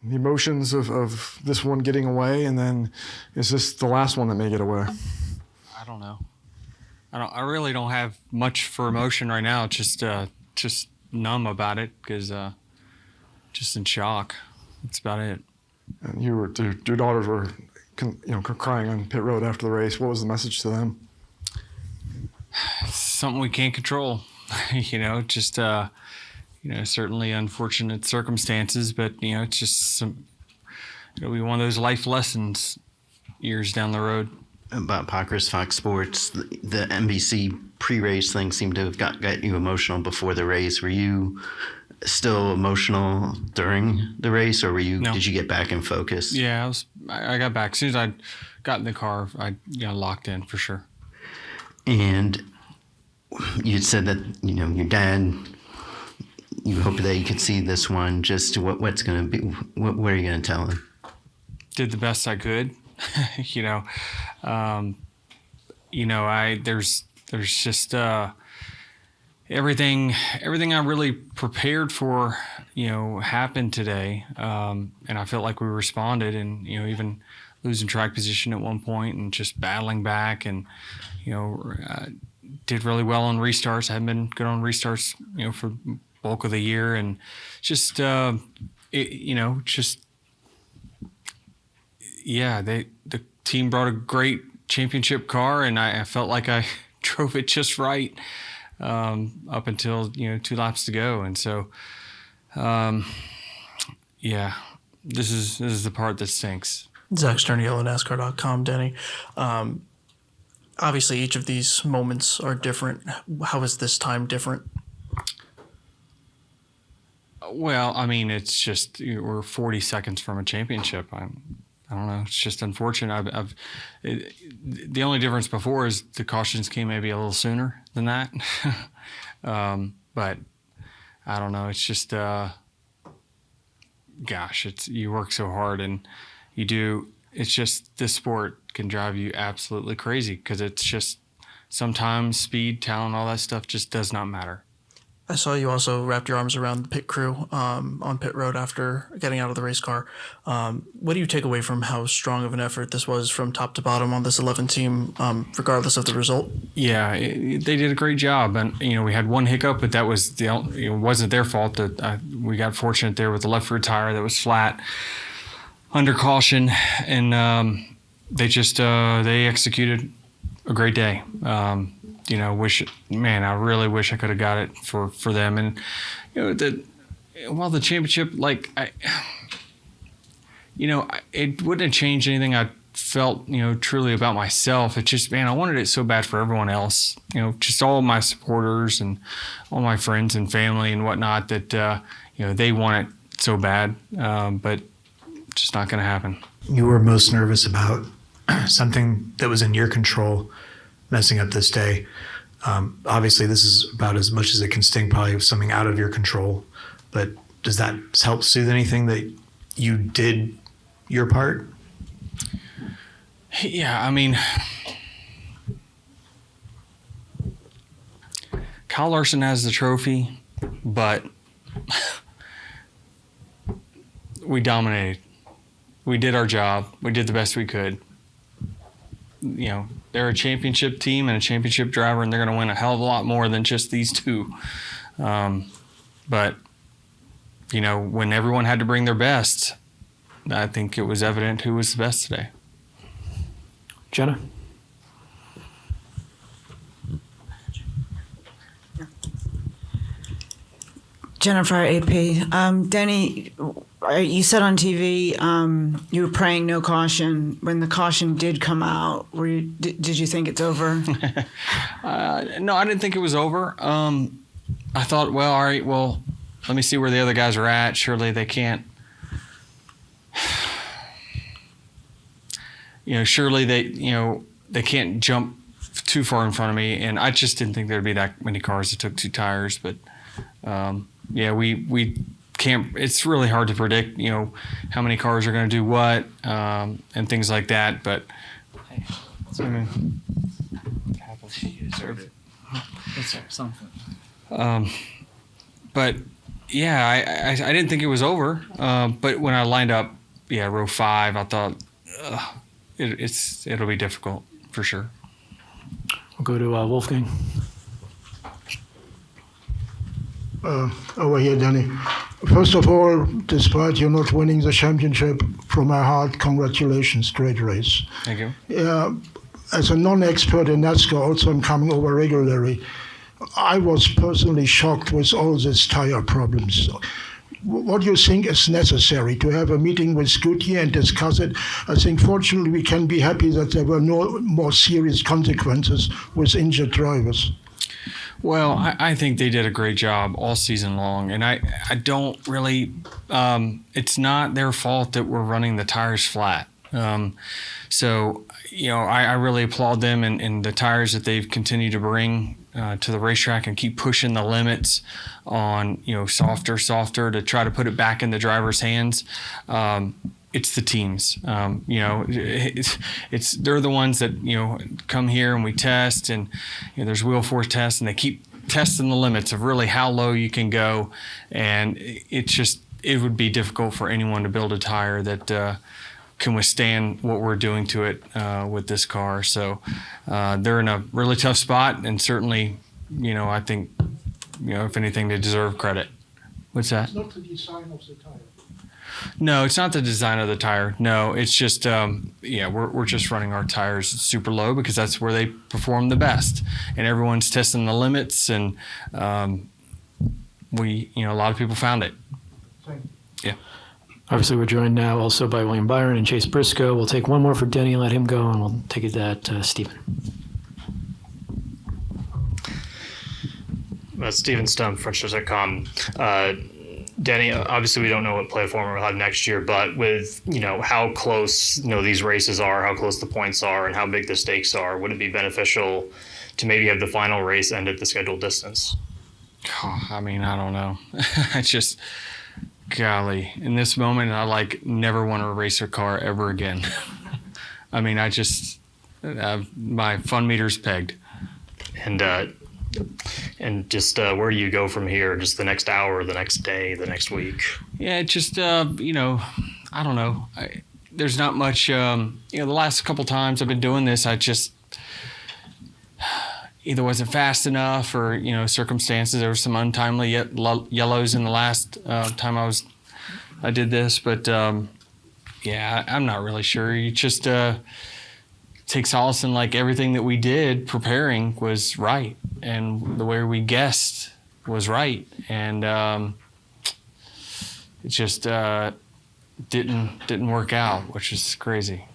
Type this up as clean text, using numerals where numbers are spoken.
the emotions of this one getting away, and then is this the last one that may get away? I don't know. I really don't have much for emotion right now. Just numb about it because just in shock. That's about it. And your daughters were, crying on pit road after the race. What was the message to them? Something we can't control. Certainly unfortunate circumstances, but it's just it'll be one of those life lessons years down the road. About Packers, Fox Sports, the NBC pre-race thing seemed to have got you emotional before the race. Were you still emotional during the race, or No. Did you get back in focus? Yeah, I got back. As soon as I got in the car, I locked in for sure. And you said that, your dad, you hope that you could see this one. Just what's going to be, what are you going to tell him? Did the best I could. There's just everything I really prepared for, happened today. And I felt like we responded, and, even losing track position at one point and just battling back, and, did really well on restarts. I haven't been good on restarts, for bulk of the year, and just, the team brought a great championship car, and I felt like I drove it just right up until 2 laps to go, and so this is the part that stinks. Zach Sterniello, NASCAR.com. Denny, obviously each of these moments are different. How is this time different? Well, I mean, it's just we're 40 seconds from a championship. I don't know. It's just unfortunate. The only difference before is the cautions came maybe a little sooner than that. But I don't know. It's just, you work so hard, and you do. It's just this sport can drive you absolutely crazy because it's just sometimes speed, talent, all that stuff just does not matter. I saw you also wrapped your arms around the pit crew on pit road after getting out of the race car. What do you take away from how strong of an effort this was from top to bottom on this 11 team, regardless of the result? Yeah, they did a great job. And, we had one hiccup, but that was it wasn't their fault. That we got fortunate there with the left rear tire that was flat under caution. And they just they executed a great day. I really wish I could have got it for them. And, while the championship, it wouldn't have changed anything I felt, truly about myself. It's just, I wanted it so bad for everyone else, just all of my supporters and all my friends and family and whatnot that, they want it so bad, but just not going to happen. You were most nervous about something that was in your control messing up this day. Obviously, this is about as much as it can sting, probably something out of your control. But does that help soothe anything that you did your part? Yeah, Kyle Larson has the trophy, but we dominated. We did our job. We did the best we could. They're a championship team and a championship driver, and they're going to win a hell of a lot more than just these two. But, when everyone had to bring their best, I think it was evident who was the best today. Jenna? Jennifer, AP. Denny, you said on TV you were praying no caution. When the caution did come out, did you think it's over? No, I didn't think it was over. I thought, well, all right, well, let me see where the other guys are at. Surely they can't. Surely they can't jump too far in front of me. And I just didn't think there'd be that many cars that took 2 tires. But we can't. It's really hard to predict, how many cars are going to do what and things like that. But hey, it happens. You deserve it. It's something. But Yeah, I didn't think it was over, but when I lined up, row 5, I thought it'll be difficult for sure. We'll go to Wolfgang. Over here, Denny. First of all, despite you not winning the championship, from my heart, congratulations, great race. Thank you. As a non-expert in NASCAR, also I'm coming over regularly. I was personally shocked with all these tire problems. What do you think is necessary to have a meeting with Goodyear and discuss it? I think fortunately we can be happy that there were no more serious consequences with injured drivers. Well, I think they did a great job all season long, and I don't really it's not their fault that we're running the tires flat. So, I really applaud them and the tires that they've continued to bring to the racetrack and keep pushing the limits on, softer to try to put it back in the driver's hands. It's the teams, they're the ones that, come here and we test and there's wheel force tests and they keep testing the limits of really how low you can go. And it would be difficult for anyone to build a tire that can withstand what we're doing to it with this car. So they're in a really tough spot, and certainly, I think, if anything, they deserve credit. What's that? It's not the design of the tire. No, it's not the design of the tire. No, it's just, we're just running our tires super low because that's where they perform the best. And everyone's testing the limits, and a lot of people found it. Thank you. Yeah. Obviously, we're joined now also by William Byron and Chase Briscoe. We'll take one more for Denny and let him go, and we'll take it at Stephen. Stephen Stump, FrenchTours.com. Denny, obviously we don't know what platform we'll have next year, but with, how close, these races are, how close the points are, and how big the stakes are, would it be beneficial to maybe have the final race end at the scheduled distance? I don't know. It's just, golly, in this moment, I never want to race a car ever again. My fun meter's pegged. And just where do you go from here? Just the next hour, the next day, the next week? Yeah, just, I don't know. There's not much, the last couple times I've been doing this, I just either wasn't fast enough or, circumstances. There were some untimely yellows in the last time I did this. But, I'm not really sure. You just take solace in everything that we did preparing was right. And the way we guessed was right. And it just didn't work out, which is crazy.